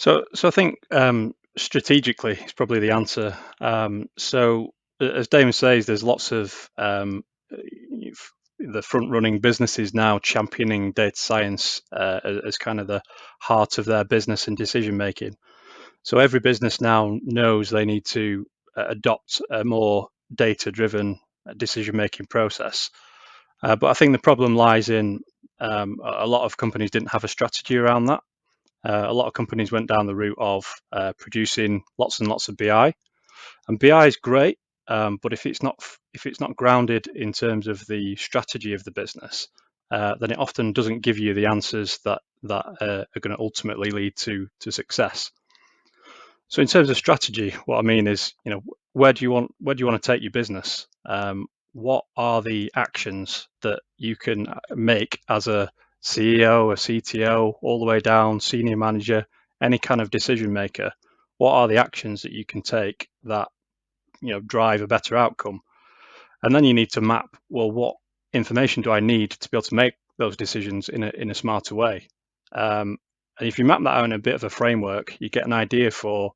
So I think strategically is probably the answer. As Damon says, there's lots of the front-running businesses now championing data science as kind of the heart of their business and decision making. So every business now knows they need to adopt a more data-driven decision-making process. But I think the problem lies in a lot of companies didn't have a strategy around that. A lot of companies went down the route of producing lots and lots of BI, and BI is great, but if it's not grounded in terms of the strategy of the business, then it often doesn't give you the answers that are going to ultimately lead to success. So in terms of strategy, what I mean is, where do you want to take your business? What are the actions that you can make as a CEO, a CTO, all the way down, senior manager, any kind of decision maker? What are the actions that you can take that drive a better outcome? And then you need to map, well, what information do I need to be able to make those decisions in a smarter way? And if you map that out in a bit of a framework, you get an idea for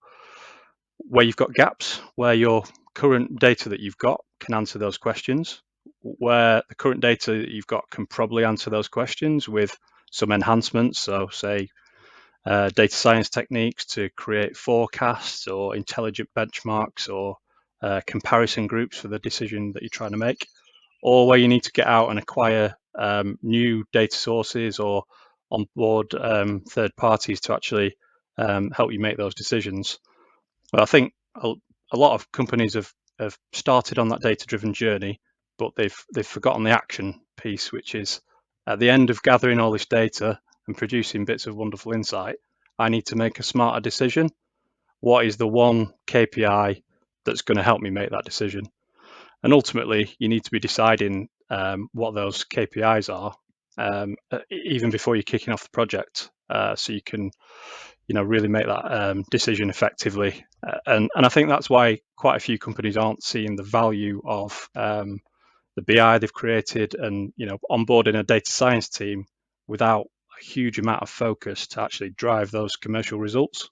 where you've got gaps, where your current data that you've got can answer those questions, where the current data that you've got can probably answer those questions with some enhancements. So, say, data science techniques to create forecasts or intelligent benchmarks or comparison groups for the decision that you're trying to make, or where you need to get out and acquire new data sources or onboard third parties to actually help you make those decisions. Well, I think a lot of companies have started on that data-driven journey, but they've forgotten the action piece, which is at the end of gathering all this data and producing bits of wonderful insight, I need to make a smarter decision. What is the one KPI that's going to help me make that decision? And ultimately, you need to be deciding what those KPIs are even before you're kicking off the project, so you can really make that decision effectively. And I think that's why quite a few companies aren't seeing the value of the BI they've created and onboarding a data science team without a huge amount of focus to actually drive those commercial results.